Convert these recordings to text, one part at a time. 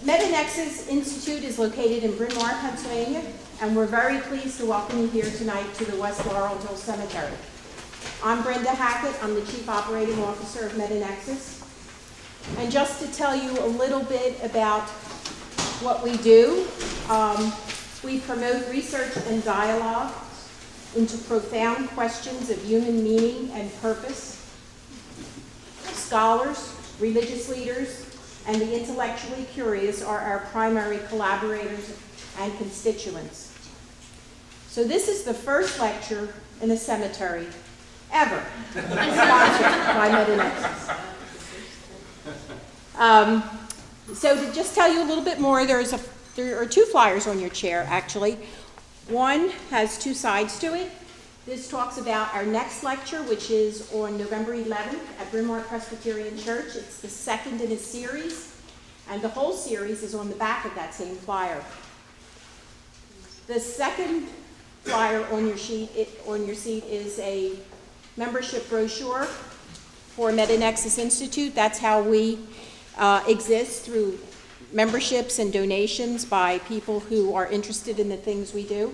Mediates Institute is located in Bryn Mawr, Pennsylvania, and we're very pleased to welcome you here tonight to the West Laurel Hill Cemetery. I'm Brenda Hackett. I'm the Chief Operating Officer of Mediates. And just to tell you a little bit about what we do, we promote research and dialogue into profound questions of human meaning and purpose. Scholars, religious leaders, and the intellectually curious are our primary collaborators and constituents. So this is the first lecture in a cemetery ever sponsored by Mediates. So to just tell you a little bit more, there are two flyers on your chair, actually. One has two sides to it. This talks about our next lecture, which is on November 11th at Rue Morgue Presbyterian Church. It's the second in a series, and the whole series is on the back of that same flyer. The second flyer on your seat is a membership brochure for Mediates Institute. That's how we exist, through memberships and donations by people who are interested in the things we do.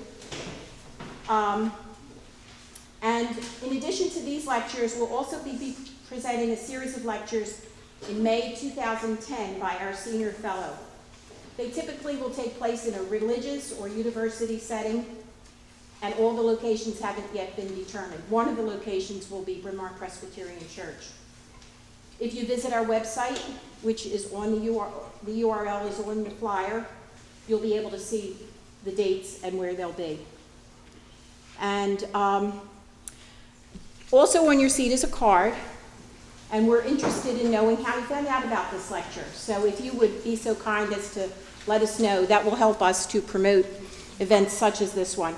And in addition to these lectures, we'll also be presenting a series of lectures in May 2010 by our senior fellow. They typically will take place in a religious or university setting, and all the locations haven't yet been determined. One of the locations will be Bryn Mawr Presbyterian Church. If you visit our website, which is on the URL is on the flyer, you'll be able to see the dates and where they'll be. And also on your seat is a card, and we're interested in knowing how you found out about this lecture. So if you would be so kind as to let us know, that will help us to promote events such as this one.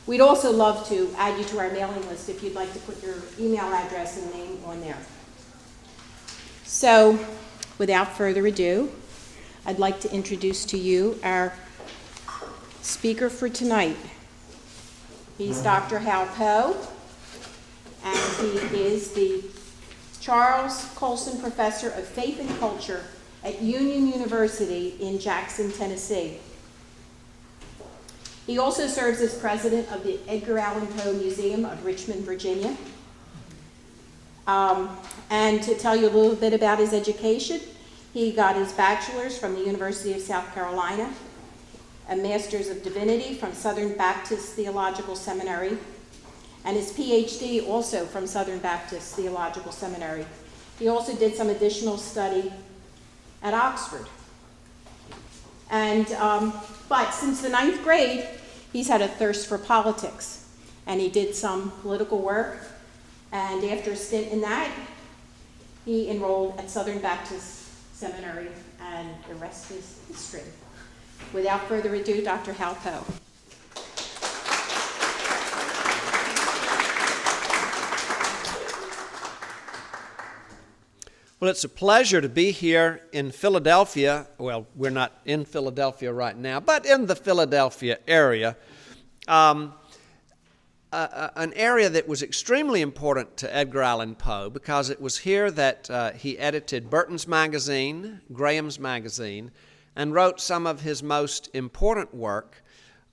We'd also love to add you to our mailing list if you'd like to put your email address and name on there. So without further ado, I'd like to introduce to you our speaker for tonight. He's Dr. Hal Poe, and he is the Charles Colson Professor of Faith and Culture at Union University in Jackson, Tennessee. He also serves as president of the Edgar Allan Poe Museum of Richmond, Virginia. And to tell you a little bit about his education, he got his bachelor's from the University of South Carolina, a master's of divinity from Southern Baptist Theological Seminary, and his PhD also from Southern Baptist Theological Seminary. He also did some additional study at Oxford. And, but since the 9th grade, he's had a thirst for politics, and he did some political work, and after a stint in that, he enrolled at Southern Baptist Seminary, and the rest is history. Without further ado, Dr. Hal Poe. Well, it's a pleasure to be here in Philadelphia. Well, we're not in Philadelphia right now, but in the Philadelphia area. An area that was extremely important to Edgar Allan Poe because it was here that he edited Burton's Magazine, Graham's Magazine, and wrote some of his most important work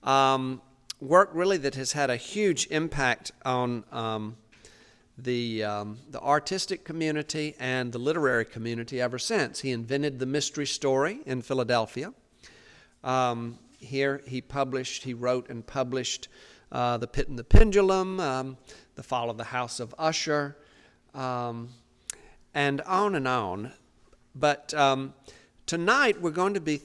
really that has had a huge impact on the artistic community and the literary community ever since. He invented the mystery story in Philadelphia. Here he wrote and published The Pit and the Pendulum, The Fall of the House of Usher, and on. But tonight we're going to be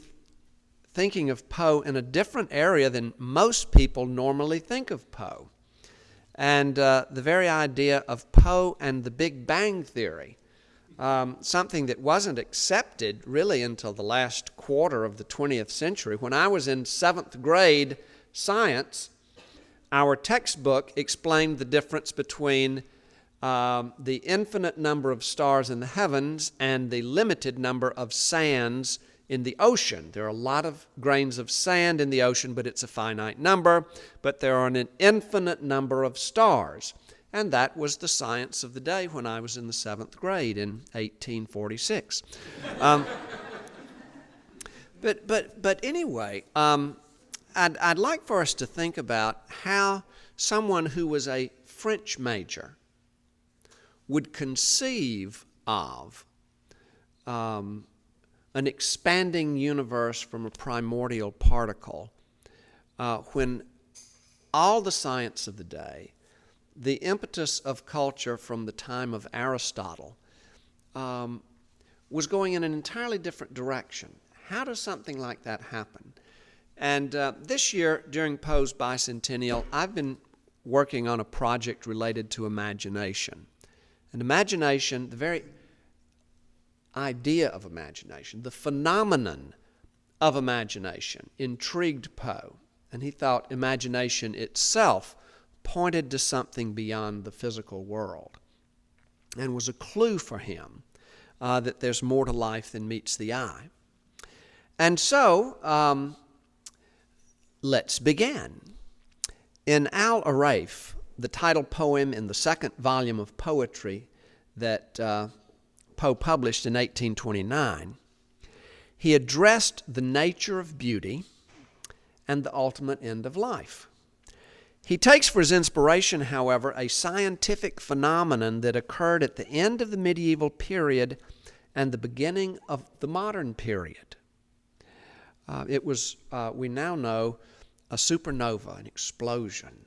thinking of Poe in a different area than most people normally think of Poe. And the very idea of Poe and the Big Bang Theory, something that wasn't accepted really until the last quarter of the 20th century. When I was in 7th grade science, our textbook explained the difference between the infinite number of stars in the heavens and the limited number of sands in the ocean. There are a lot of grains of sand in the ocean, but it's a finite number. But there are an infinite number of stars. And that was the science of the day when I was in the 7th grade in 1846. But anyway, I'd like for us to think about how someone who was a French major would conceive of an expanding universe from a primordial particle when all the science of the day, the impetus of culture from the time of Aristotle, was going in an entirely different direction. How does something like that happen? And this year, during Poe's bicentennial, I've been working on a project related to imagination. And imagination, the very idea of imagination, the phenomenon of imagination, intrigued Poe. And he thought imagination itself pointed to something beyond the physical world and was a clue for him that there's more to life than meets the eye. And so, let's begin. In Al-Araf, the title poem in the second volume of poetry that Poe published in 1829, he addressed the nature of beauty and the ultimate end of life. He takes for his inspiration, however, a scientific phenomenon that occurred at the end of the medieval period and the beginning of the modern period. It was, we now know, a supernova, an explosion,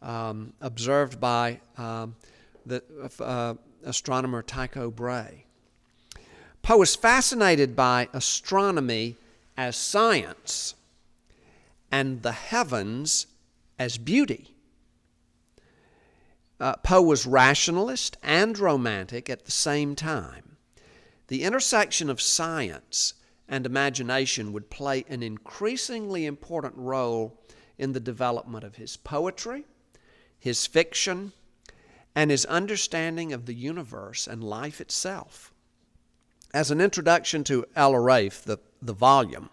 observed by the astronomer Tycho Brahe. Poe was fascinated by astronomy as science and the heavens as beauty. Poe was rationalist and romantic at the same time. The intersection of science and imagination would play an increasingly important role in the development of his poetry, his fiction, and his understanding of the universe and life itself. As an introduction to Al-Araf, the volume,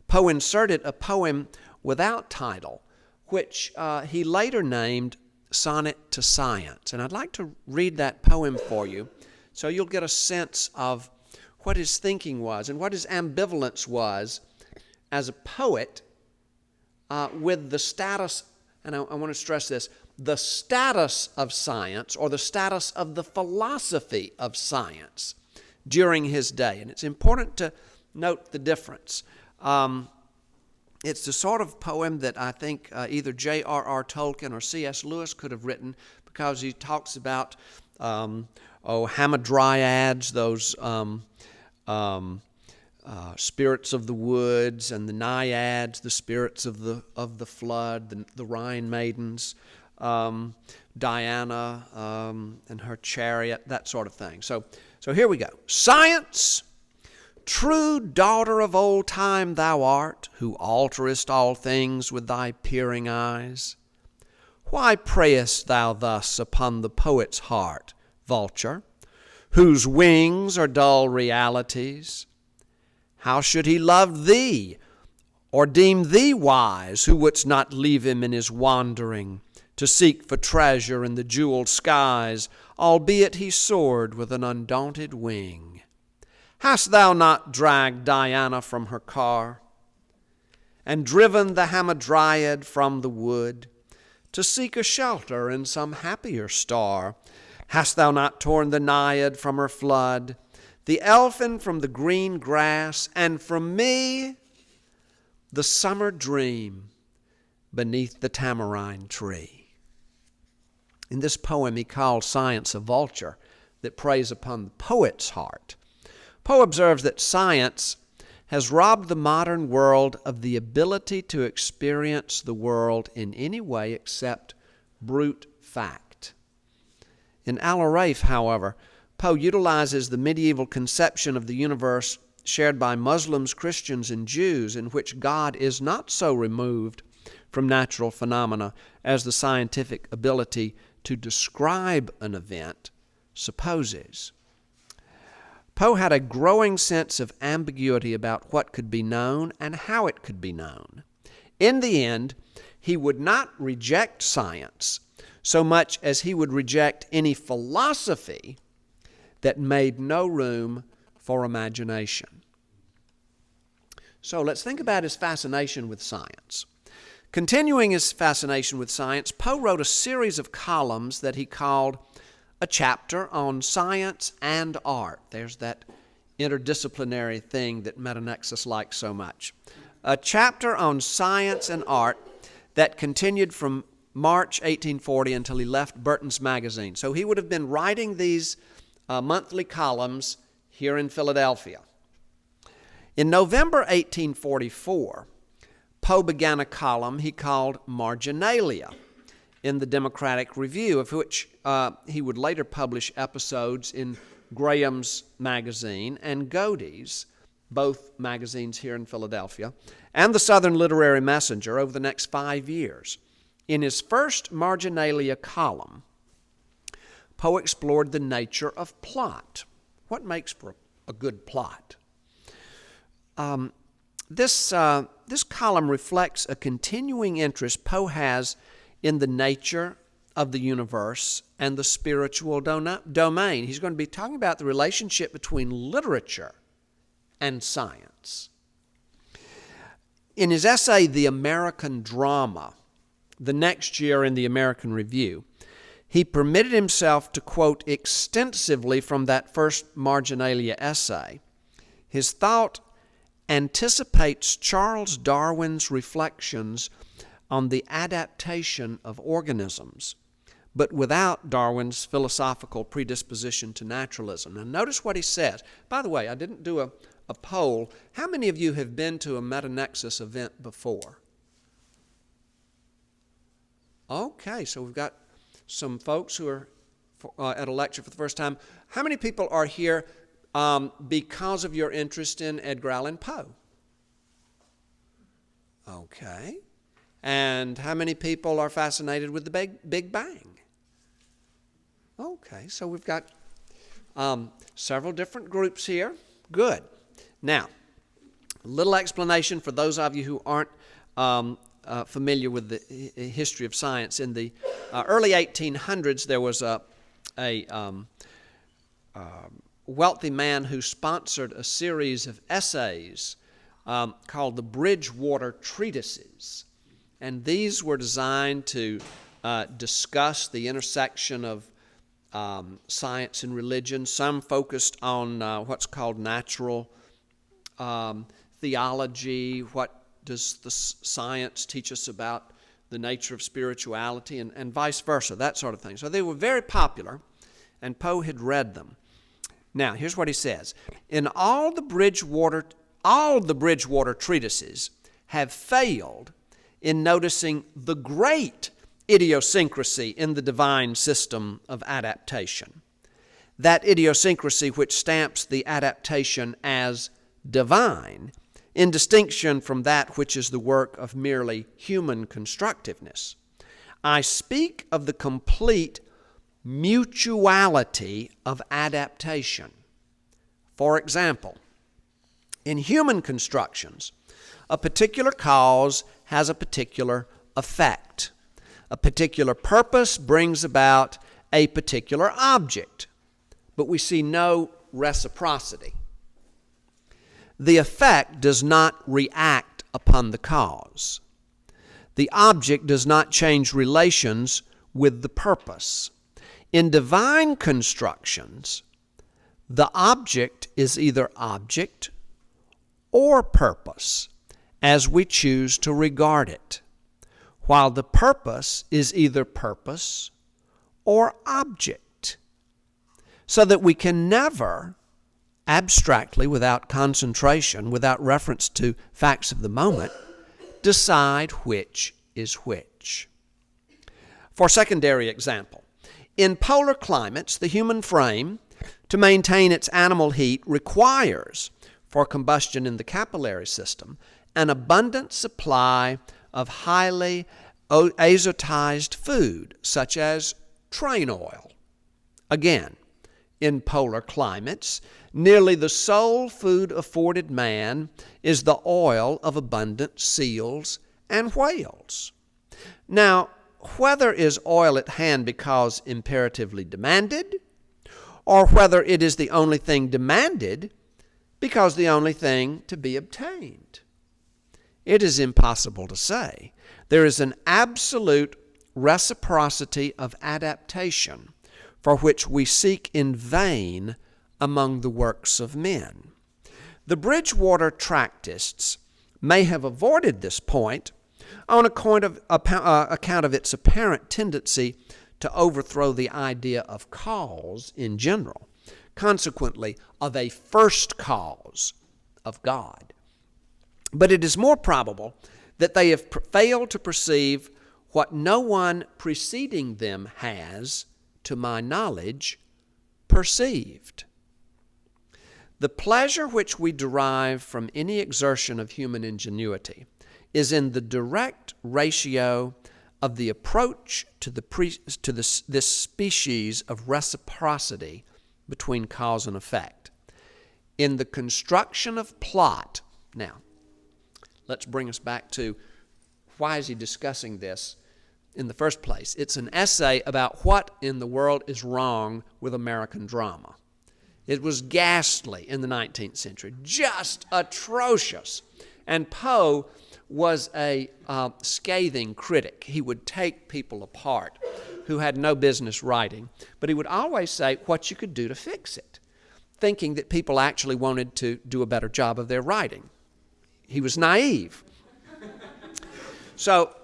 Poe inserted a poem without title, which he later named Sonnet to Science. And I'd like to read that poem for you so you'll get a sense of what his thinking was and what his ambivalence was as a poet with the status, and I want to stress this, the status of science or the status of the philosophy of science during his day. And it's important to note the difference. It's the sort of poem that I think either J.R.R. Tolkien or C.S. Lewis could have written, because he talks about hamadryads, those spirits of the woods, and the naiads, the spirits of the flood, the Rhine maidens, Diana and her chariot, that sort of thing. So here we go. Science, true daughter of old time thou art, who alterest all things with thy peering eyes. Why preyest thou thus upon the poet's heart, vulture, whose wings are dull realities? How should he love thee, or deem thee wise, who wouldst not leave him in his wandering, to seek for treasure in the jeweled skies, albeit he soared with an undaunted wing? Hast thou not dragged Diana from her car, and driven the hamadryad from the wood, to seek a shelter in some happier star? Hast thou not torn the naiad from her flood, the elfin from the green grass, and from me the summer dream beneath the tamarind tree? In this poem, he calls science a vulture that preys upon the poet's heart. Poe observes that science has robbed the modern world of the ability to experience the world in any way except brute fact. In Al-Araf, however, Poe utilizes the medieval conception of the universe shared by Muslims, Christians, and Jews, in which God is not so removed from natural phenomena as the scientific ability to describe an event supposes. Poe had a growing sense of ambiguity about what could be known and how it could be known. In the end, he would not reject science so much as he would reject any philosophy that made no room for imagination. So let's think about his fascination with science. Continuing his fascination with science, Poe wrote a series of columns that he called A Chapter on Science and Art. There's that interdisciplinary thing that Metanexus likes so much. A chapter on science and art that continued from March 1840 until he left Burton's Magazine. So he would have been writing these monthly columns here in Philadelphia. In November 1844, Poe began a column he called Marginalia in the Democratic Review, of which he would later publish episodes in Graham's Magazine and Godey's, both magazines here in Philadelphia, and the Southern Literary Messenger over the next 5 years. In his first Marginalia column, Poe explored the nature of plot. What makes for a good plot? This column reflects a continuing interest Poe has in the nature of the universe and the spiritual domain. He's going to be talking about the relationship between literature and science. In his essay, The American Drama, the next year in the American Review, he permitted himself to quote extensively from that first Marginalia essay. His thought anticipates Charles Darwin's reflections on the adaptation of organisms, but without Darwin's philosophical predisposition to naturalism. Now notice what he says. By the way, I didn't do a poll. How many of you have been to a Metanexus event before? Okay, so we've got some folks who are at a lecture for the first time. How many people are here because of your interest in Edgar Allan Poe? Okay. And how many people are fascinated with the Big Bang? Okay, so we've got several different groups here. Good. Now, a little explanation for those of you who aren't familiar with the history of science. In the early 1800s, there was a wealthy man who sponsored a series of essays called the Bridgewater Treatises. And these were designed to discuss the intersection of science and religion. Some focused on what's called natural theology. What does the science teach us about the nature of spirituality, and vice versa, that sort of thing. So they were very popular, and Poe had read them. Now, here's what he says. In all the Bridgewater treatises have failed in noticing the great idiosyncrasy in the divine system of adaptation. That idiosyncrasy which stamps the adaptation as divine, in distinction from that which is the work of merely human constructiveness. I speak of the complete mutuality of adaptation. For example, in human constructions, a particular cause has a particular effect. A particular purpose brings about a particular object, but we see no reciprocity. The effect does not react upon the cause. The object does not change relations with the purpose. In divine constructions, the object is either object or purpose, as we choose to regard it, while the purpose is either purpose or object, so that we can never abstractly, without concentration, without reference to facts of the moment, decide which is which. For secondary example, in polar climates, the human frame, to maintain its animal heat, requires, for combustion in the capillary system, an abundant supply of highly azotized food, such as train oil. Again, in polar climates, nearly the sole food afforded man is the oil of abundant seals and whales. Now, whether is oil at hand because imperatively demanded, or whether it is the only thing demanded because the only thing to be obtained. It is impossible to say. There is an absolute reciprocity of adaptation for which we seek in vain among the works of men. The Bridgewater Tractists may have avoided this point on account of its apparent tendency to overthrow the idea of cause in general, consequently of a first cause of God. But it is more probable that they have failed to perceive what no one preceding them has, to my knowledge, perceived. The pleasure which we derive from any exertion of human ingenuity is in the direct ratio of the approach to this species of reciprocity between cause and effect. In the construction of plot, now, let's bring us back to why is he discussing this in the first place. It's an essay about what in the world is wrong with American drama. It was ghastly in the 19th century, just atrocious. And Poe was a scathing critic. He would take people apart who had no business writing, but he would always say what you could do to fix it, thinking that people actually wanted to do a better job of their writing. He was naive. So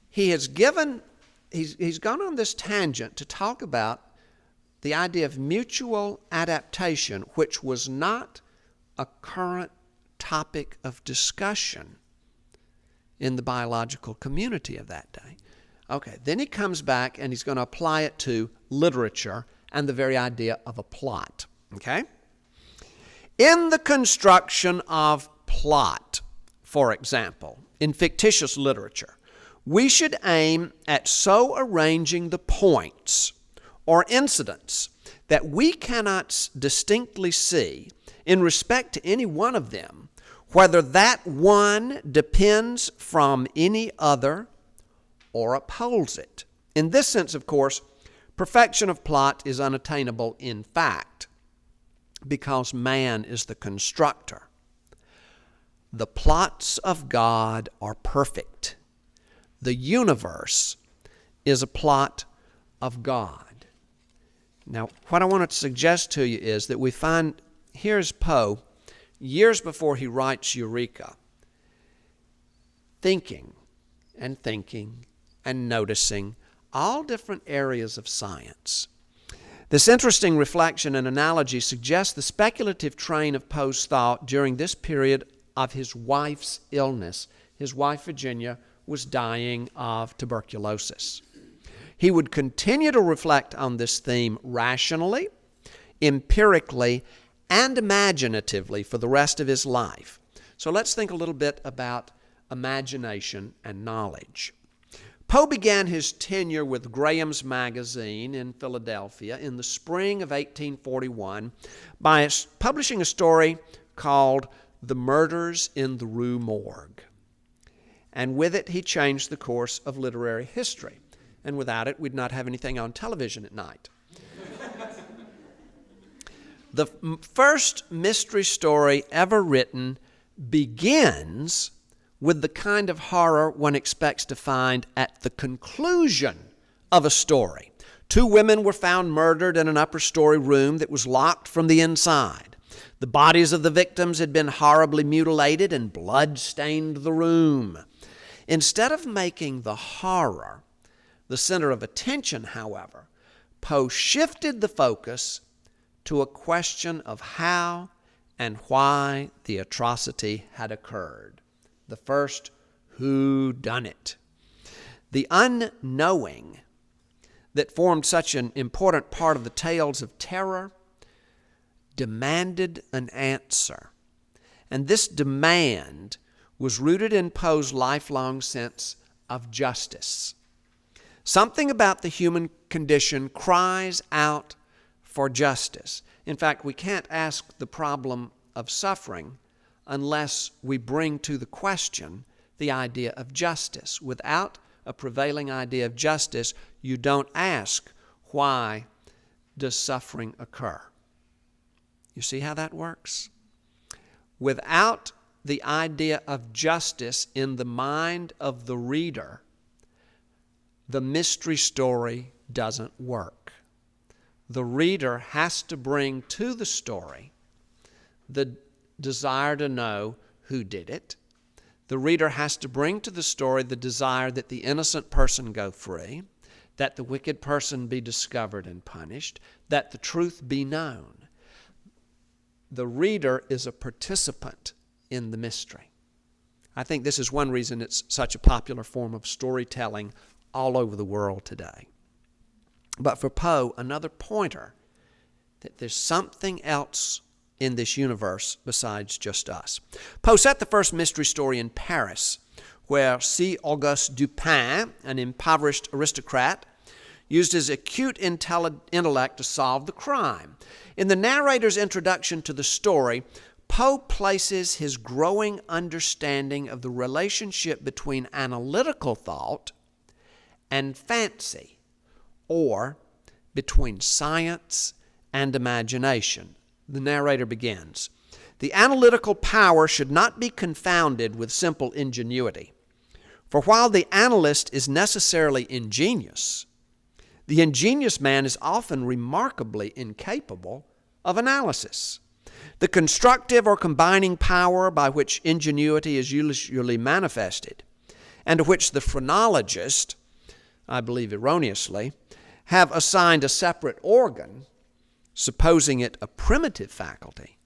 he's gone on this tangent to talk about the idea of mutual adaptation, which was not a current topic of discussion in the biological community of that day. Okay, then he comes back and he's going to apply it to literature and the very idea of a plot. Okay? In the construction of plot, for example, in fictitious literature, we should aim at so arranging the points or incidents that we cannot distinctly see in respect to any one of them whether that one depends from any other or upholds it. In this sense, of course, perfection of plot is unattainable in fact because man is the constructor. The plots of God are perfect. The universe is a plot of God. Now, what I want to suggest to you is that we find, here's Poe, years before he writes Eureka, thinking and noticing all different areas of science. This interesting reflection and analogy suggests the speculative train of Poe's thought during this period of his wife's illness. His wife, Virginia, was dying of tuberculosis. He would continue to reflect on this theme rationally, empirically, and imaginatively for the rest of his life. So let's think a little bit about imagination and knowledge. Poe began his tenure with Graham's Magazine in Philadelphia in the spring of 1841 by publishing a story called The Murders in the Rue Morgue. And with it, he changed the course of literary history. And without it, we'd not have anything on television at night. The first mystery story ever written begins with the kind of horror one expects to find at the conclusion of a story. 2 women were found murdered in an upper-story room that was locked from the inside. The bodies of the victims had been horribly mutilated and blood stained the room. Instead of making the horror the center of attention, however, Poe shifted the focus to a question of how and why the atrocity had occurred. The first whodunit. The unknowing that formed such an important part of the tales of terror demanded an answer. And this demand was rooted in Poe's lifelong sense of justice. Something about the human condition cries out for justice. In fact, we can't ask the problem of suffering unless we bring to the question the idea of justice. Without a prevailing idea of justice, you don't ask, why does suffering occur? You see how that works? Without the idea of justice in the mind of the reader, the mystery story doesn't work. The reader has to bring to the story the desire to know who did it. The reader has to bring to the story the desire that the innocent person go free, that the wicked person be discovered and punished, that the truth be known. The reader is a participant in the mystery. I think this is one reason it's such a popular form of storytelling all over the world today. But for Poe, another pointer that there's something else in this universe besides just us. Poe set the first mystery story in Paris, where C. Auguste Dupin, an impoverished aristocrat, used his acute intellect to solve the crime. In the narrator's introduction to the story, Poe places his growing understanding of the relationship between analytical thought and fancy, or between science and imagination. The narrator begins, "The analytical power should not be confounded with simple ingenuity. For while the analyst is necessarily ingenious, the ingenious man is often remarkably incapable of analysis. The constructive or combining power by which ingenuity is usually manifested, and to which the phrenologist, I believe erroneously, have assigned a separate organ, supposing it a primitive faculty,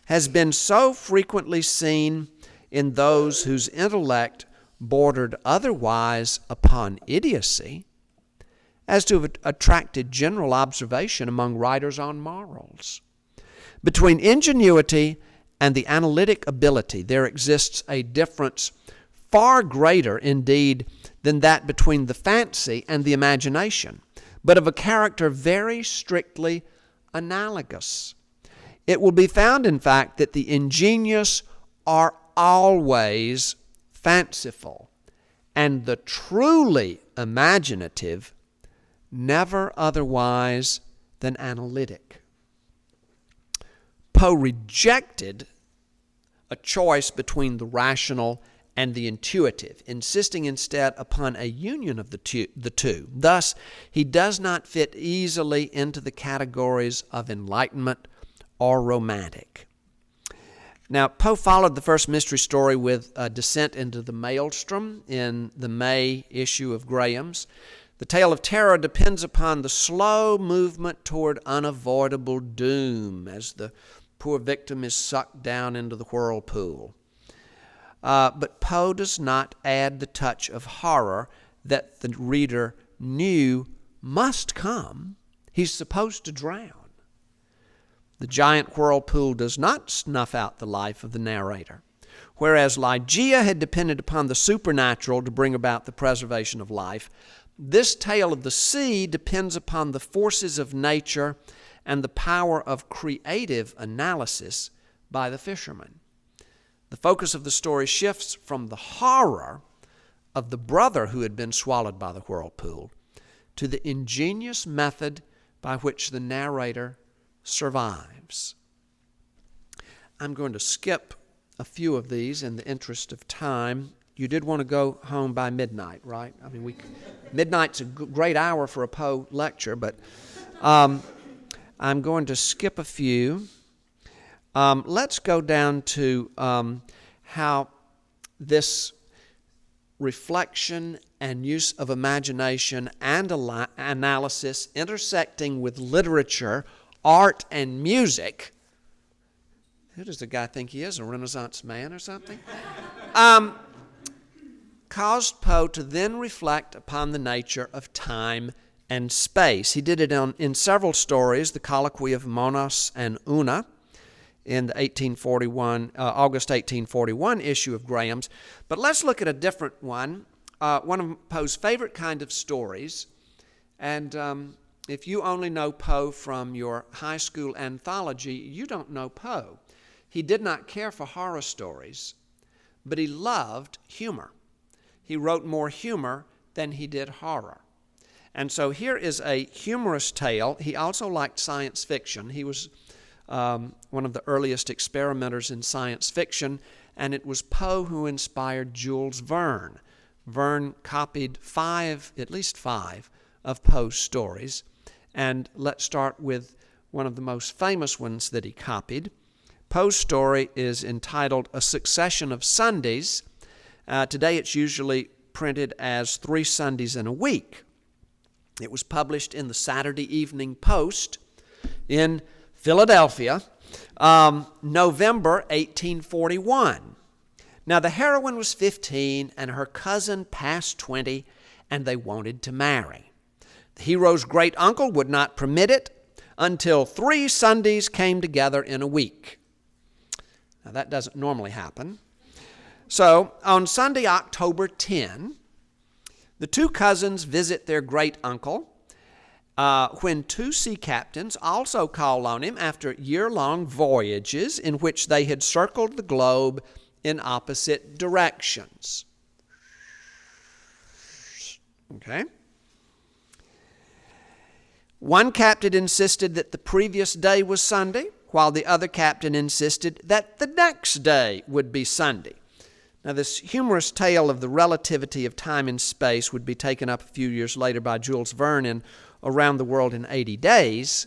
has been so frequently seen in those whose intellect bordered otherwise upon idiocy as to have attracted general observation among writers on morals. Between ingenuity and the analytic ability there exists a difference far greater indeed than that between the fancy and the imagination, but of a character very strictly analogous. It will be found, in fact, that the ingenious are always fanciful, and the truly imaginative never otherwise than analytic." Poe rejected a choice between the rational and the intuitive, insisting instead upon a union of the two. Thus, he does not fit easily into the categories of enlightenment or romantic. Now, Poe followed the first mystery story with a descent into the maelstrom in the May issue of Graham's. The tale of terror depends upon the slow movement toward unavoidable doom as the poor victim is sucked down into the whirlpool. But Poe does not add the touch of horror that the reader knew must come. He's supposed to drown. The giant whirlpool does not snuff out the life of the narrator. Whereas Ligeia had depended upon the supernatural to bring about the preservation of life, this tale of the sea depends upon the forces of nature and the power of creative analysis by the fisherman. The focus of the story shifts from the horror of the brother who had been swallowed by the whirlpool to the ingenious method by which the narrator survives. I'm going to skip a few of these in the interest of time. You did want to go home by midnight, right? I mean, midnight's a great hour for a Poe lecture, but I'm going to skip a few. Let's go down to how this reflection and use of imagination and analysis intersecting with literature, art, and music. Who does the guy think he is, a Renaissance man or something? Caused Poe to then reflect upon the nature of time and space. He did it in several stories, the Colloquy of Monos and Una, in the August 1841 issue of Graham's. But let's look at a different one of Poe's favorite kind of stories. And if you only know Poe from your high school anthology, you don't know Poe. He did not care for horror stories, but he loved humor. He wrote more humor than he did horror. And so here is a humorous tale. He also liked science fiction. He was one of the earliest experimenters in science fiction, and it was Poe who inspired Jules Verne. Verne copied at least five of Poe's stories, and let's start with one of the most famous ones that he copied. Poe's story is entitled A Succession of Sundays. Today it's usually printed as 3 Sundays in a Week. It was published in the Saturday Evening Post in Philadelphia, November 1841. Now, the heroine was 15 and her cousin past 20, and they wanted to marry. The hero's great uncle would not permit it until 3 Sundays came together in a week. Now, that doesn't normally happen. So, on Sunday, October 10, the 2 cousins visit their great uncle when 2 sea captains also call on him after year-long voyages in which they had circled the globe in opposite directions. Okay? One captain insisted that the previous day was Sunday, while the other captain insisted that the next day would be Sunday. Now, this humorous tale of the relativity of time and space would be taken up a few years later by Jules Verne in Around the World in 80 Days.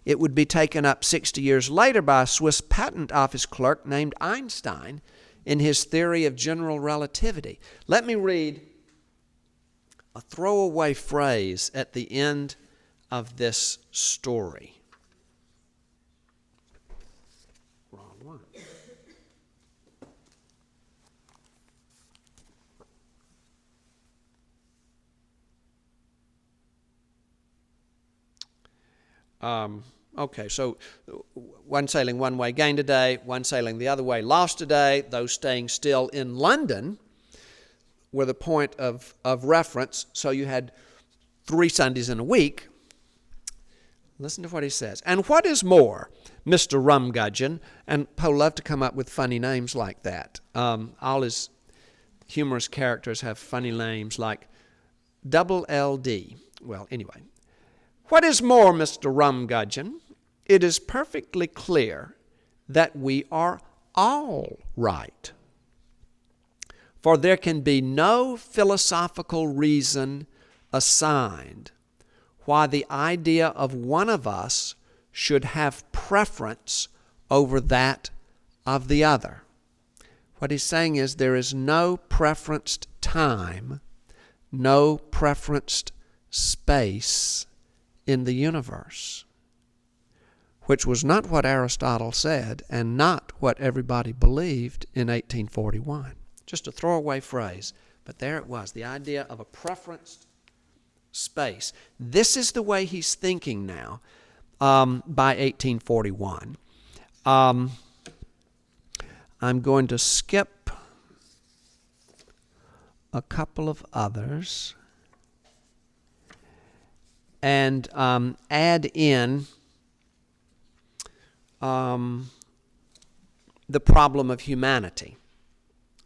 It would be taken up 60 years later by a Swiss patent office clerk named Einstein in his theory of general relativity. Let me read a throwaway phrase at the end of this story. Wrong one. Okay, so one sailing one way gained a day, one sailing the other way lost a day. Those staying still in London were the point of reference. So you had 3 Sundays in a week. Listen to what he says. And what is more, Mr. Rumgudgeon, and Poe loved to come up with funny names like that. All his humorous characters have funny names like Double LD. Well, anyway. What is more, Mr. Rumgudgeon, it is perfectly clear that we are all right. For there can be no philosophical reason assigned why the idea of one of us should have preference over that of the other. What he's saying is there is no preferenced time, no preferenced space in the universe, which was not what Aristotle said and not what everybody believed in 1841. Just a throwaway phrase, but there it was, the idea of a preferenced space. This is the way he's thinking now by 1841. I'm going to skip a couple of others and add in the problem of humanity.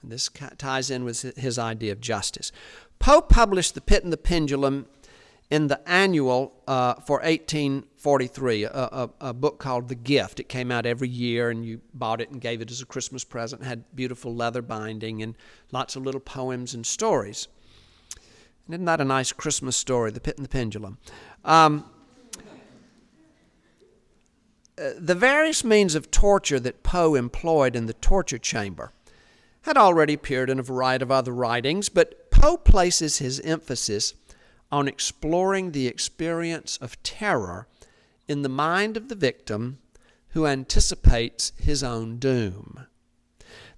This ties in with his idea of justice. Poe published The Pit and the Pendulum in the annual for 1843, a book called The Gift. It came out every year, and you bought it and gave it as a Christmas present. It had beautiful leather binding and lots of little poems and stories. Isn't that a nice Christmas story, The Pit and the Pendulum? The various means of torture that Poe employed in the torture chamber had already appeared in a variety of other writings, but Poe places his emphasis on exploring the experience of terror in the mind of the victim who anticipates his own doom.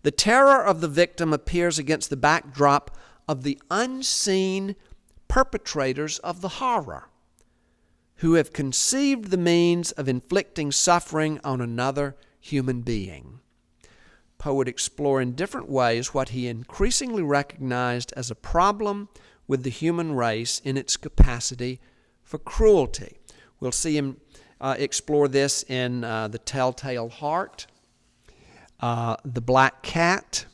The terror of the victim appears against the backdrop of the unseen perpetrators of the horror, who have conceived the means of inflicting suffering on another human being. Poe would explore in different ways what he increasingly recognized as a problem with the human race in its capacity for cruelty. We'll see him explore this in The Telltale Heart, The Black Cat,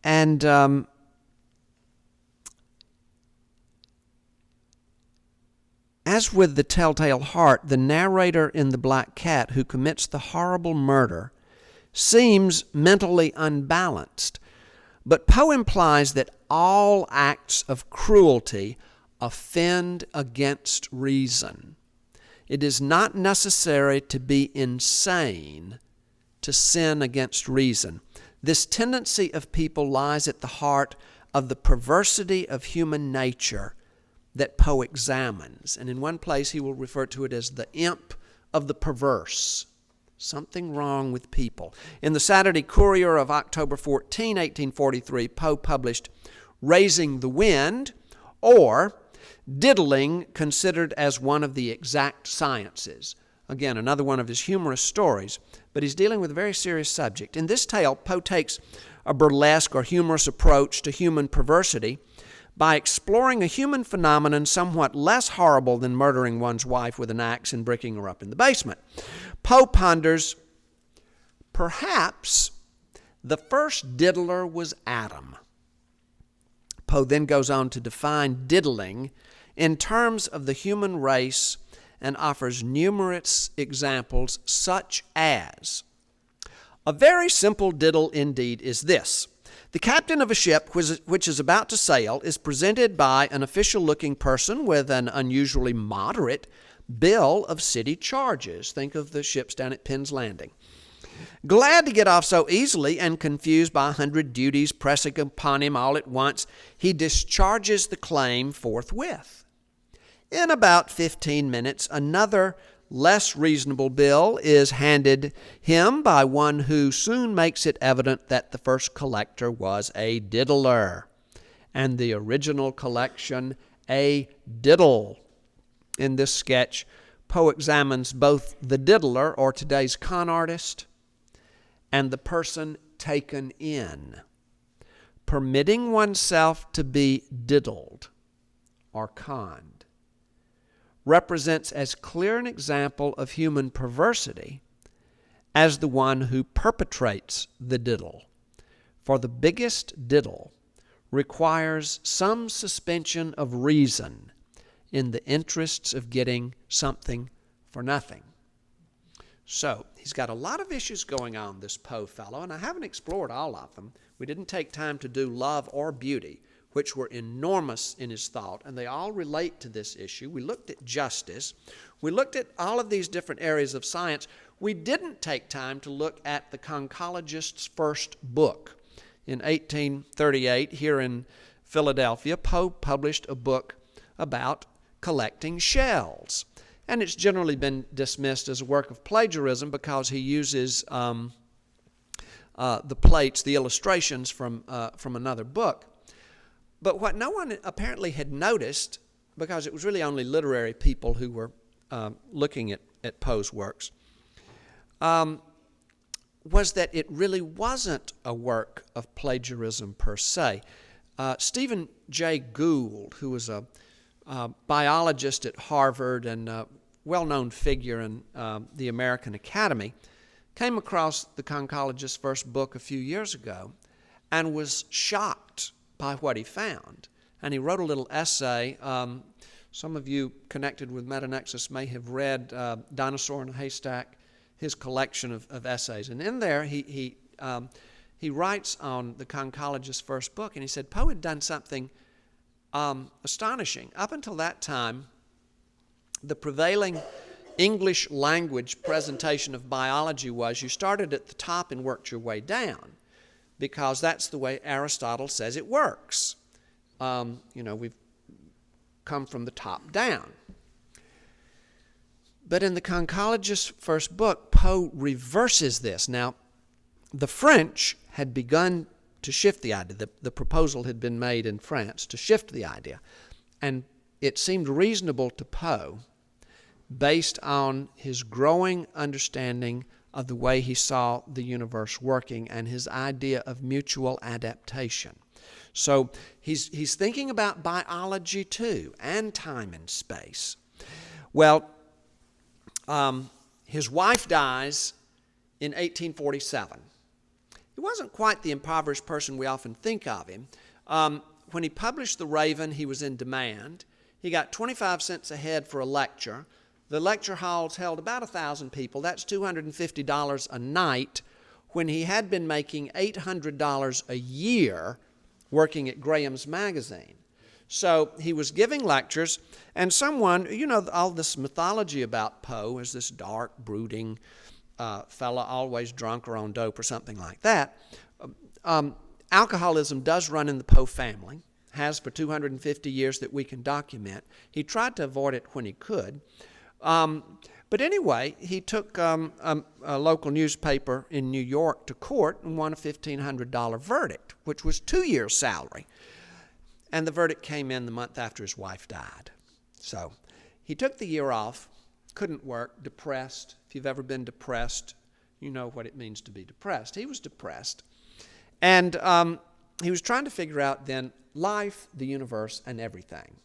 and As with the Telltale Heart, the narrator in The Black Cat who commits the horrible murder seems mentally unbalanced, but Poe implies that all acts of cruelty offend against reason. It is not necessary to be insane to sin against reason. This tendency of people lies at the heart of the perversity of human nature that Poe examines. And in one place he will refer to it as the imp of the perverse. Something wrong with people. In the Saturday Courier of October 14, 1843, Poe published Raising the Wind, or Diddling Considered as One of the Exact Sciences. Again, another one of his humorous stories, but he's dealing with a very serious subject. In this tale, Poe takes a burlesque or humorous approach to human perversity by exploring a human phenomenon somewhat less horrible than murdering one's wife with an axe and bricking her up in the basement. Poe ponders, perhaps the first diddler was Adam. Poe then goes on to define diddling in terms of the human race and offers numerous examples, such as, a very simple diddle indeed is this. The captain of a ship which is about to sail is presented by an official-looking person with an unusually moderate bill of city charges. Think of the ships down at Penn's Landing. Glad to get off so easily and confused by 100 duties pressing upon him all at once, he discharges the claim forthwith. In about 15 minutes, another less reasonable bill is handed him by one who soon makes it evident that the first collector was a diddler, and the original collection a diddle. In this sketch, Poe examines both the diddler, or today's con artist, and the person taken in. Permitting oneself to be diddled or conned represents as clear an example of human perversity as the one who perpetrates the diddle. For the biggest diddle requires some suspension of reason in the interests of getting something for nothing. So, he's got a lot of issues going on, this Poe fellow, and I haven't explored all of them. We didn't take time to do love or beauty, which were enormous in his thought, and they all relate to this issue. We looked at justice. We looked at all of these different areas of science. We didn't take time to look at the conchologist's first book. In 1838, here in Philadelphia, Poe published a book about collecting shells. And it's generally been dismissed as a work of plagiarism because he uses the plates, the illustrations from another book. But what no one apparently had noticed, because it was really only literary people who were looking at Poe's works, was that it really wasn't a work of plagiarism per se. Stephen Jay Gould, who was a biologist at Harvard and a well-known figure in the American Academy, came across the conchologist's first book a few years ago and was shocked by what he found. And he wrote a little essay. Some of you connected with Metanexus may have read Dinosaur in a Haystack, his collection of essays. And in there, he writes on the conchologist's first book, and he said Poe had done something astonishing. Up until that time, the prevailing English language presentation of biology was you started at the top and worked your way down, because that's the way Aristotle says it works. We've come from the top down. But in the conchologist's first book, Poe reverses this. Now, the French had begun to shift the idea. The proposal had been made in France to shift the idea. And it seemed reasonable to Poe, based on his growing understanding of the way he saw the universe working and his idea of mutual adaptation. So he's thinking about biology too, and time and space. Well, his wife dies in 1847. He wasn't quite the impoverished person we often think of him. When he published The Raven, he was in demand. He got 25 cents a head for a lecture. The lecture halls held about 1,000 people. That's $250 a night when he had been making $800 a year working at Graham's Magazine. So he was giving lectures, and someone, all this mythology about Poe as this dark, brooding fella, always drunk or on dope or something like that. Alcoholism does run in the Poe family, has for 250 years that we can document. He tried to avoid it when he could. But anyway, he took a local newspaper in New York to court and won a $1,500 verdict, which was 2 years' salary. And the verdict came in the month after his wife died. So he took the year off, couldn't work, depressed. If you've ever been depressed, you know what it means to be depressed. He was depressed. And he was trying to figure out then life, the universe, and everything.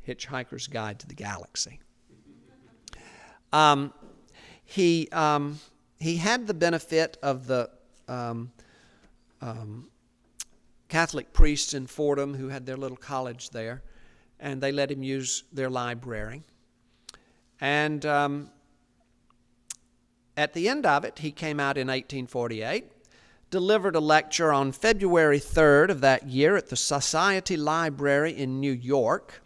Hitchhiker's Guide to the Galaxy. He had the benefit of the Catholic priests in Fordham who had their little college there, and they let him use their library. And at the end of it, he came out in 1848, delivered a lecture on February 3rd of that year at the Society Library in New York,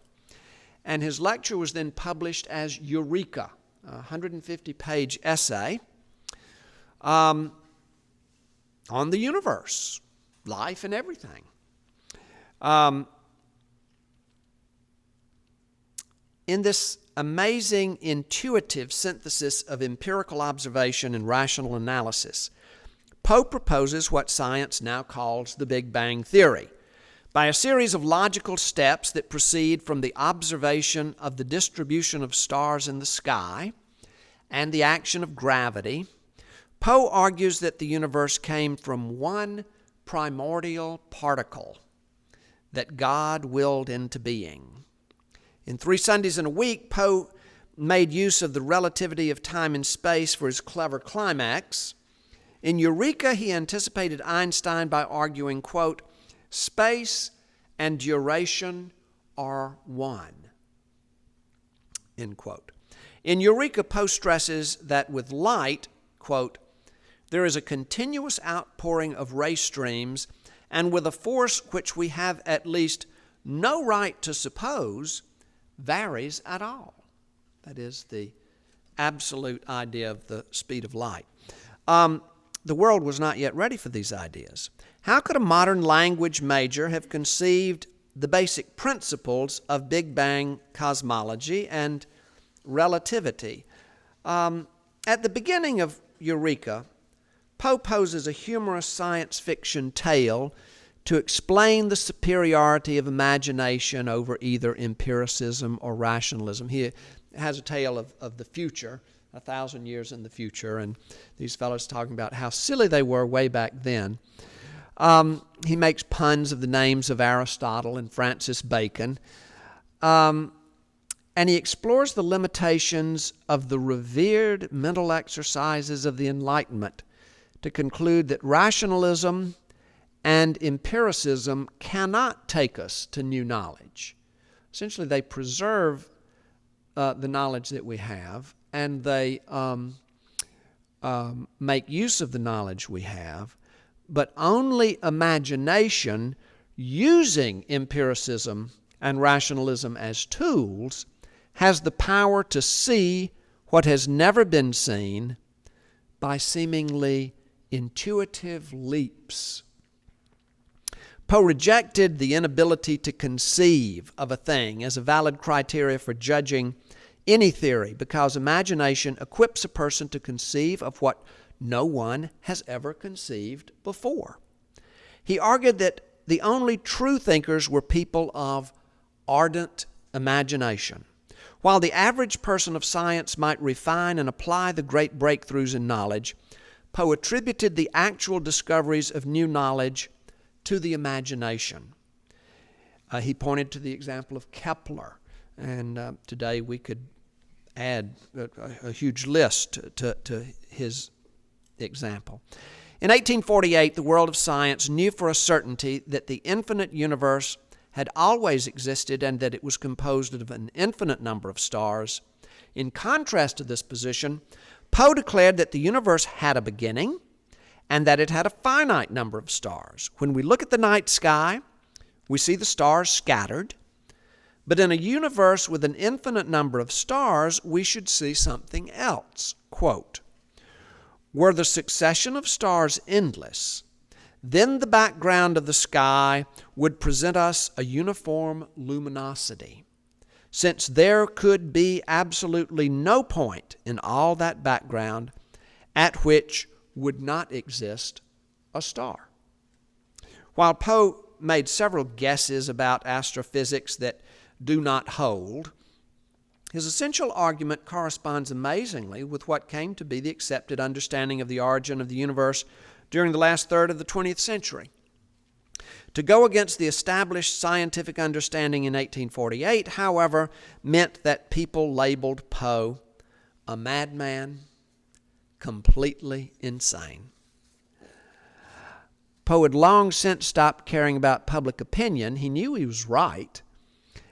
and his lecture was then published as Eureka, a 150-page essay on the universe, life and everything. In this amazing intuitive synthesis of empirical observation and rational analysis, Poe proposes what science now calls the Big Bang Theory. By a series of logical steps that proceed from the observation of the distribution of stars in the sky and the action of gravity, Poe argues that the universe came from one primordial particle that God willed into being. In 3 Sundays in a Week, Poe made use of the relativity of time and space for his clever climax. In Eureka, he anticipated Einstein by arguing, quote, space and duration are one, end quote. In Eureka, Poe stresses that with light, quote, there is a continuous outpouring of ray streams, and with a force which we have at least no right to suppose varies at all. That is the absolute idea of the speed of light. The world was not yet ready for these ideas. How could a modern language major have conceived the basic principles of Big Bang cosmology and relativity? At the beginning of Eureka, Poe poses a humorous science fiction tale to explain the superiority of imagination over either empiricism or rationalism. He has a tale of the future, 1,000 years in the future, and these fellows talking about how silly they were way back then. He makes puns of the names of Aristotle and Francis Bacon, and he explores the limitations of the revered mental exercises of the Enlightenment to conclude that rationalism and empiricism cannot take us to new knowledge. Essentially, they preserve the knowledge that we have, and they make use of the knowledge we have, but only imagination using empiricism and rationalism as tools has the power to see what has never been seen by seemingly intuitive leaps. Poe rejected the inability to conceive of a thing as a valid criteria for judging any theory because imagination equips a person to conceive of what no one has ever conceived before. He argued that the only true thinkers were people of ardent imagination. While the average person of science might refine and apply the great breakthroughs in knowledge, Poe attributed the actual discoveries of new knowledge to the imagination. He pointed to the example of Kepler, and today we could add a huge list to his example. In 1848, the world of science knew for a certainty that the infinite universe had always existed and that it was composed of an infinite number of stars. In contrast to this position, Poe declared that the universe had a beginning and that it had a finite number of stars. When we look at the night sky, we see the stars scattered, but in a universe with an infinite number of stars, we should see something else. Quote, "Were the succession of stars endless, then the background of the sky would present us a uniform luminosity, since there could be absolutely no point in all that background at which would not exist a star." While Poe made several guesses about astrophysics that do not hold, his essential argument corresponds amazingly with what came to be the accepted understanding of the origin of the universe during the last third of the 20th century. To go against the established scientific understanding in 1848, however, meant that people labeled Poe a madman, completely insane. Poe had long since stopped caring about public opinion. He knew he was right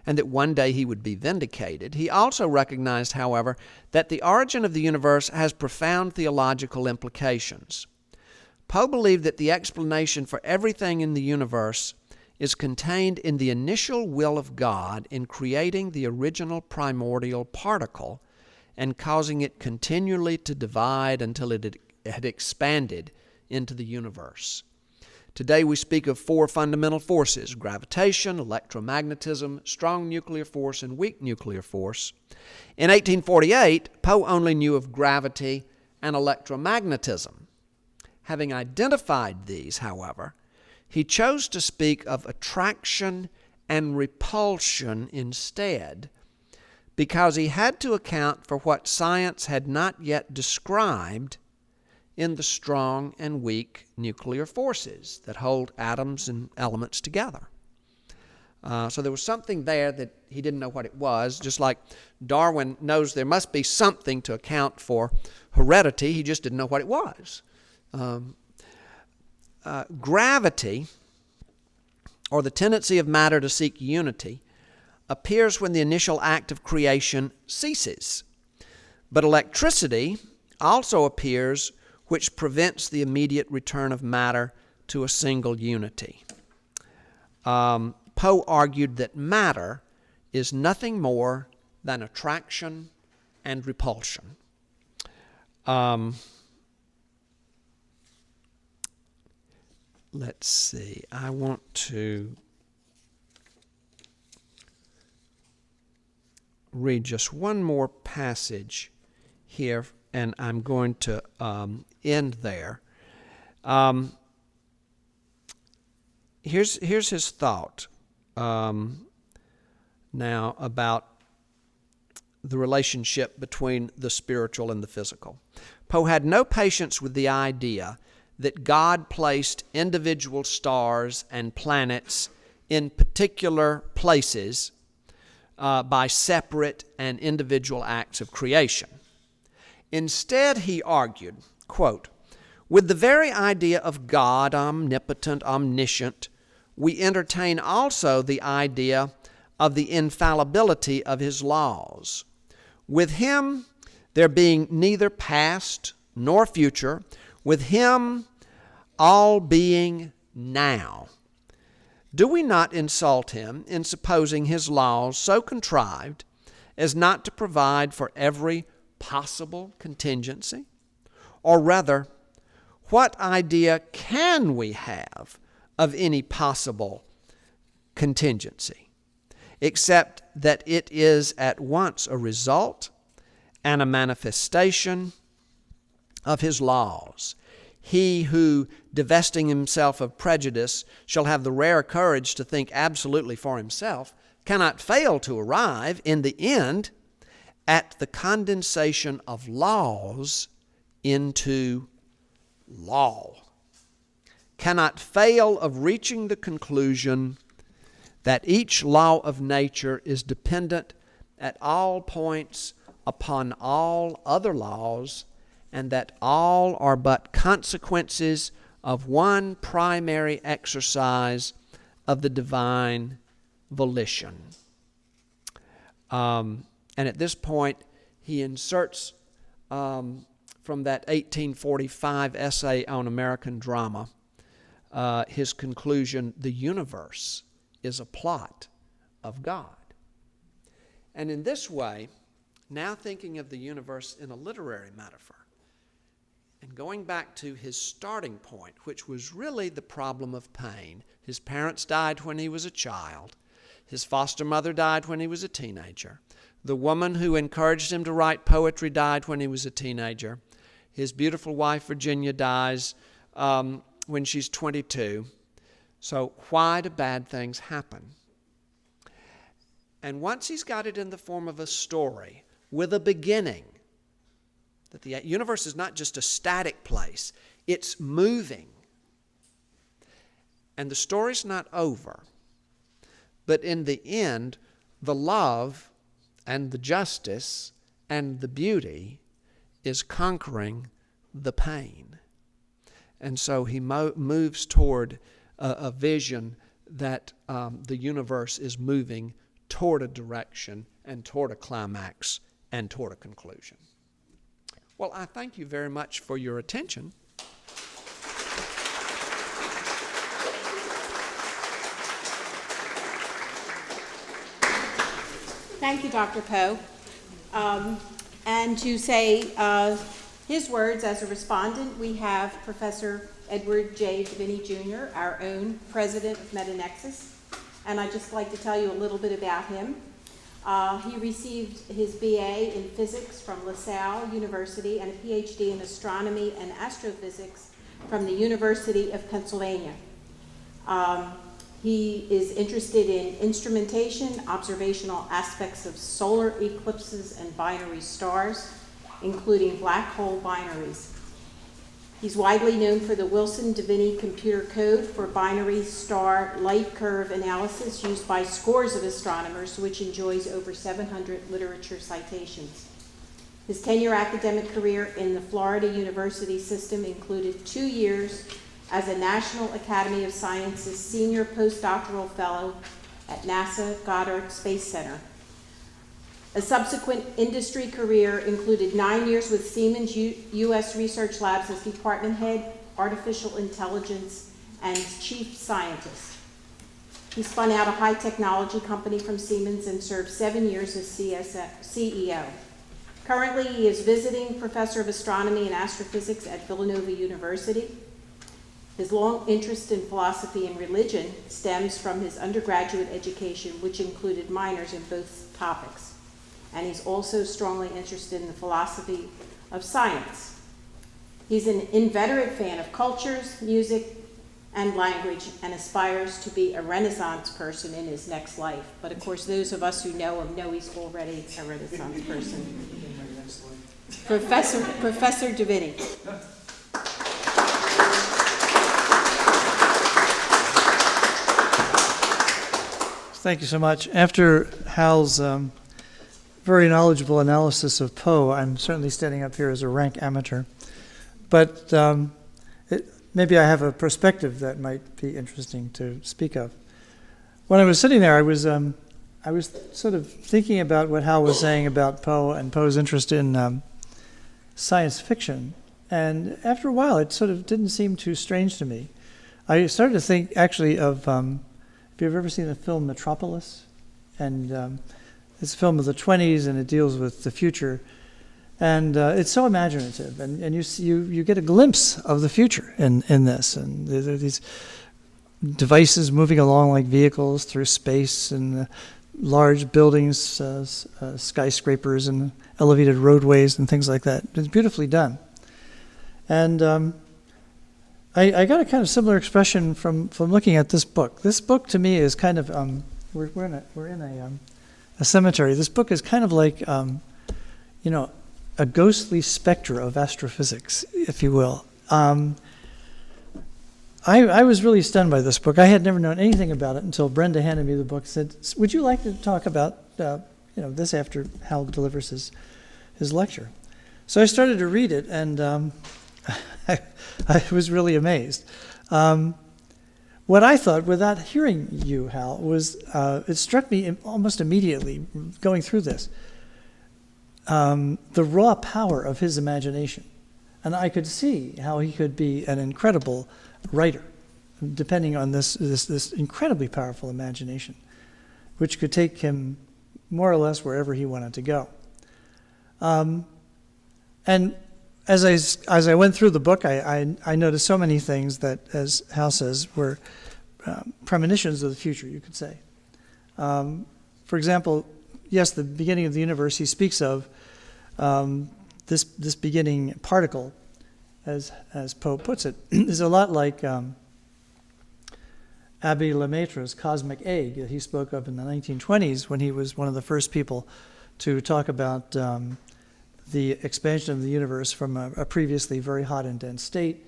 and that one day he would be vindicated. He also recognized, however, that the origin of the universe has profound theological implications. Poe believed that the explanation for everything in the universe is contained in the initial will of God in creating the original primordial particle and causing it continually to divide until it had expanded into the universe. Today we speak of four fundamental forces: gravitation, electro-magnetism, strong nuclear force, and weak nuclear force. In 1848, Poe only knew of gravity and electromagnetism. Having identified these, however, he chose to speak of attraction and repulsion instead, because he had to account for what science had not yet described in the strong and weak nuclear forces that hold atoms and elements together. So there was something there that he didn't know what it was, just like Darwin knows there must be something to account for heredity. He just didn't know what it was. Gravity, or the tendency of matter to seek unity, appears when the initial act of creation ceases. But electricity also appears, which prevents the immediate return of matter to a single unity. Poe argued that matter is nothing more than attraction and repulsion. Let's see, I want to read just one more passage here, and I'm going to end there. Here's his thought now about the relationship between the spiritual and the physical. Poe had no patience with the idea that God placed individual stars and planets in particular places by separate and individual acts of creation. Instead, he argued, quote, "With the very idea of God, omnipotent, omniscient, we entertain also the idea of the infallibility of his laws. With him, there being neither past nor future, with him all being now, do we not insult him in supposing his laws so contrived as not to provide for every possible contingency? Or rather, what idea can we have of any possible contingency, except that it is at once a result and a manifestation of his laws? He who, divesting himself of prejudice, shall have the rare courage to think absolutely for himself, cannot fail to arrive, in the end, at the condensation of laws into law, cannot fail of reaching the conclusion that each law of nature is dependent at all points upon all other laws, and that all are but consequences of one primary exercise of the divine volition. And at this point, he inserts from that 1845 essay on American drama his conclusion, the universe is a plot of God. And in this way, now thinking of the universe in a literary metaphor, and going back to his starting point, which was really the problem of pain. His parents died when he was a child. His foster mother died when he was a teenager. The woman who encouraged him to write poetry died when he was a teenager. His beautiful wife, Virginia, dies when she's 22. So why do bad things happen? And once he's got it in the form of a story with a beginning, that the universe is not just a static place, it's moving. And the story's not over. But in the end, the love and the justice and the beauty is conquering the pain. And so he moves toward a vision that the universe is moving toward a direction and toward a climax and toward a conclusion. Well, I thank you very much for your attention. Thank you, Dr. Poe. And to say his words as a respondent, we have Professor Edward J. Devinney Jr., our own president of MetaNexus. And I'd just like to tell you a little bit about him. He received his BA in physics from LaSalle University and a PhD in astronomy and astrophysics from the University of Pennsylvania. He is interested in instrumentation, observational aspects of solar eclipses and binary stars, including black hole binaries. He's widely known for the Wilson-Devinney computer code for binary star light curve analysis used by scores of astronomers, which enjoys over 700 literature citations. His 10-year academic career in the Florida University system included 2 years as a National Academy of Sciences senior postdoctoral fellow at NASA Goddard Space Center. A subsequent industry career included 9 years with Siemens U.S. Research Labs as department head, artificial intelligence, and chief scientist. He spun out a high technology company from Siemens and served 7 years as CEO. Currently, he is visiting professor of astronomy and astrophysics at Villanova University. His long interest in philosophy and religion stems from his undergraduate education, which included minors in both topics. And he's also strongly interested in the philosophy of science. He's an inveterate fan of cultures, music, and language, and aspires to be a Renaissance person in his next life. But of course, those of us who know him know he's already a Renaissance person. Professor Devinney. Thank you so much. After Hal's very knowledgeable analysis of Poe, I'm certainly standing up here as a rank amateur. But maybe I have a perspective that might be interesting to speak of. When I was sitting there, I was sort of thinking about what Hal was saying about Poe and Poe's interest in science fiction. And after a while, it sort of didn't seem too strange to me. I started to think actually of, have you ever seen the film Metropolis? And it's a film of the 20s, and it deals with the future. And it's so imaginative, and you get a glimpse of the future in this. And there are these devices moving along like vehicles through space, and large buildings, skyscrapers, and elevated roadways, and things like that. It's beautifully done. And I got a kind of similar expression from looking at this book. This book to me is kind of we're in a cemetery. This book is kind of like a ghostly specter of astrophysics, if you will. I was really stunned by this book. I had never known anything about it until Brenda handed me the book and said, "Would you like to talk about this after Hal delivers his lecture?" So I started to read it, and I was really amazed. what I thought, without hearing you, Hal, was it struck me almost immediately going through this, the raw power of his imagination. And I could see how he could be an incredible writer, depending on this incredibly powerful imagination, which could take him more or less wherever he wanted to go. And as I went through the book, I noticed so many things that, as Hal says, were premonitions of the future, you could say. For example, yes, the beginning of the universe he speaks of, this beginning particle, as Poe puts it, is a lot like Abbé Lemaitre's cosmic egg that he spoke of in the 1920s when he was one of the first people to talk about the expansion of the universe from a previously very hot and dense state.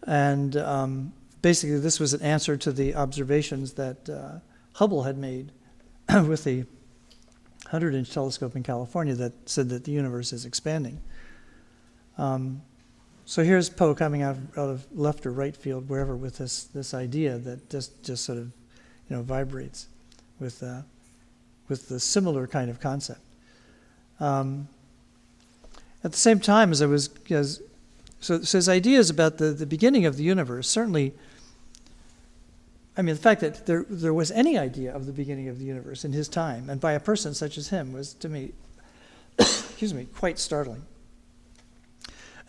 And basically this was an answer to the observations that Hubble had made with the 100-inch telescope in California that said that the universe is expanding. So here's Poe coming out of left or right field, wherever, with this idea that just sort of, vibrates with the similar kind of concept. At the same time, so his ideas about the beginning of the universe, certainly, the fact that there was any idea of the beginning of the universe in his time, and by a person such as him, was, to me, quite startling.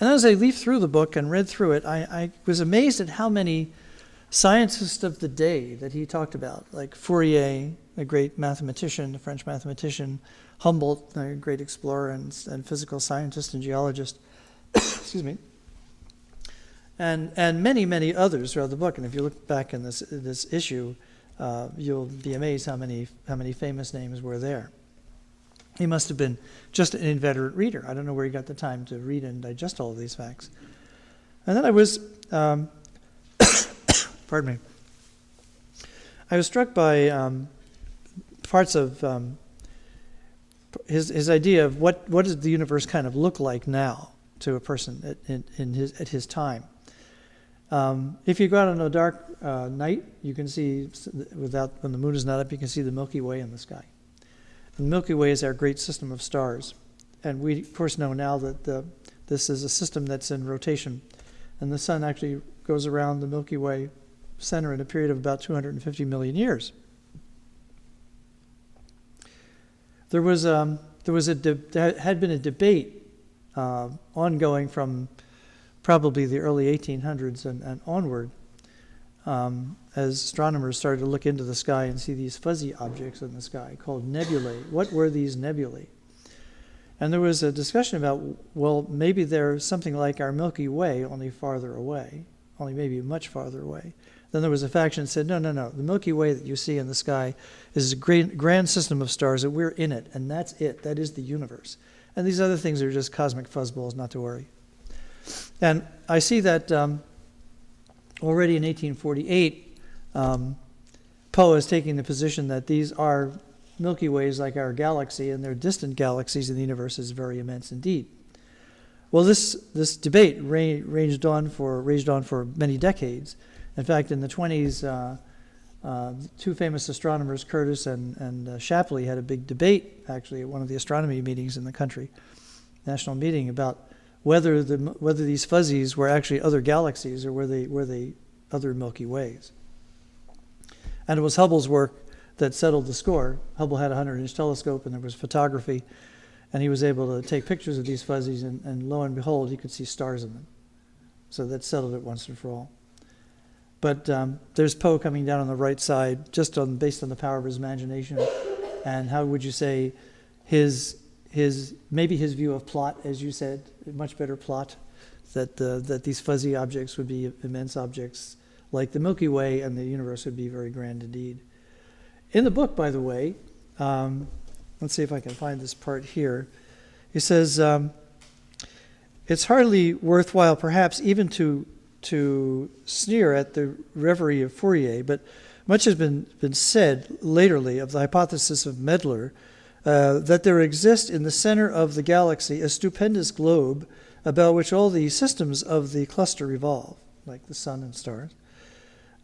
And as I leafed through the book and read through it, I was amazed at how many scientists of the day that he talked about, like Fourier, a great mathematician, a French mathematician, Humboldt, a great explorer and physical scientist and geologist, excuse me, and many, many others throughout the book. And if you look back in this issue, you'll be amazed how many famous names were there. He must have been just an inveterate reader. I don't know where he got the time to read and digest all of these facts. And then I was, pardon me, I was struck by parts of his idea of what does the universe kind of look like now to a person at his time. If you go out on a dark night, you can see, when the moon is not up, you can see the Milky Way in the sky. The Milky Way is our great system of stars. And we, of course, know now that this is a system that's in rotation. And the sun actually goes around the Milky Way center in a period of about 250 million years. There had been a debate ongoing from probably the early 1800s and onward, as astronomers started to look into the sky and see these fuzzy objects in the sky called nebulae. What were these nebulae? And there was a discussion about, well, maybe they're something like our Milky Way, only farther away, only maybe much farther away. Then there was a faction that said, no. The Milky Way that you see in the sky is a grand system of stars, that we're in it, and that's it. That is the universe. And these other things are just cosmic fuzzballs, not to worry. And I see that already in 1848, Poe is taking the position that these are Milky Ways like our galaxy, and they're distant galaxies in the universe is very immense indeed. Well, this debate raged on for many decades. In fact, in the 20s, two famous astronomers, Curtis and Shapley, had a big debate, actually, at one of the astronomy meetings in the country, national meeting, about whether these fuzzies were actually other galaxies or were they other Milky Ways. And it was Hubble's work that settled the score. Hubble had a 100-inch telescope, and there was photography, and he was able to take pictures of these fuzzies, and lo and behold, he could see stars in them. So that settled it once and for all. But there's Poe coming down on the right side, just based on the power of his imagination, and how would you say maybe his view of plot, as you said, a much better plot, that these fuzzy objects would be immense objects like the Milky Way, and the universe would be very grand indeed. In the book, by the way, let's see if I can find this part here. He says, it's hardly worthwhile, perhaps, even to sneer at the reverie of Fourier, but much has been said laterly of the hypothesis of Medler, that there exists in the center of the galaxy a stupendous globe about which all the systems of the cluster revolve, like the sun and stars.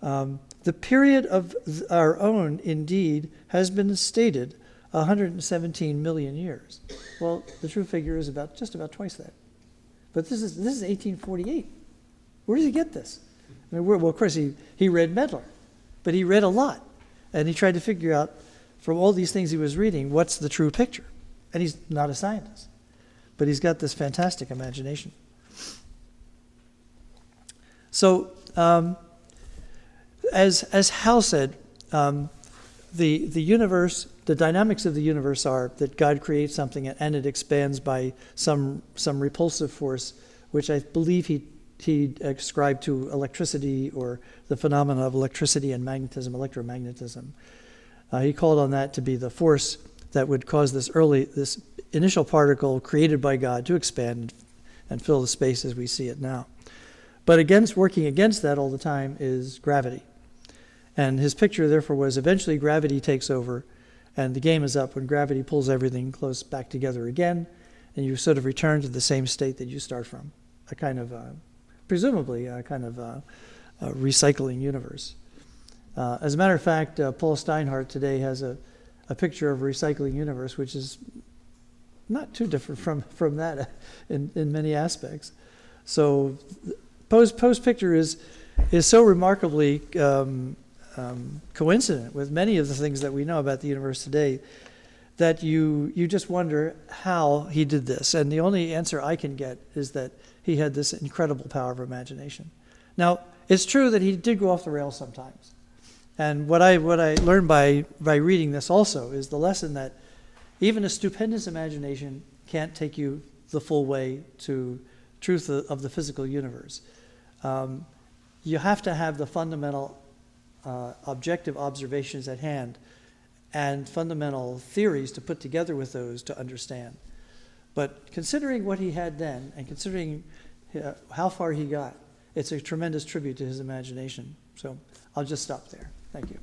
The period of our own, indeed, has been stated 117 million years. Well, the true figure is just about twice that. But this is 1848. Where did he get this? I mean, well, of course, he read Medlar, but he read a lot. And he tried to figure out, from all these things he was reading, what's the true picture. And he's not a scientist, but he's got this fantastic imagination. So, as Hal said, the universe, the dynamics of the universe are that God creates something and it expands by some repulsive force, which I believe he ascribed to electricity or the phenomena of electricity and magnetism, electro-magnetism. He called on that to be the force that would cause this initial particle created by God to expand and fill the space as we see it now. But working against that all the time is gravity. And his picture, therefore, was eventually gravity takes over, and the game is up when gravity pulls everything close back together again, and you sort of return to the same state that you start from, a kind of, presumably, a kind of recycling universe. As a matter of fact, Paul Steinhardt today has a picture of a recycling universe, which is not too different from that in many aspects. So Poe's picture is so remarkably coincident with many of the things that we know about the universe today that you just wonder how he did this. And the only answer I can get is that he had this incredible power of imagination. Now, it's true that he did go off the rails sometimes. And what I learned by reading this also is the lesson that even a stupendous imagination can't take you the full way to truth of the physical universe. You have to have the fundamental objective observations at hand and fundamental theories to put together with those to understand. But considering what he had then and considering how far he got, it's a tremendous tribute to his imagination. So I'll just stop there. Thank you.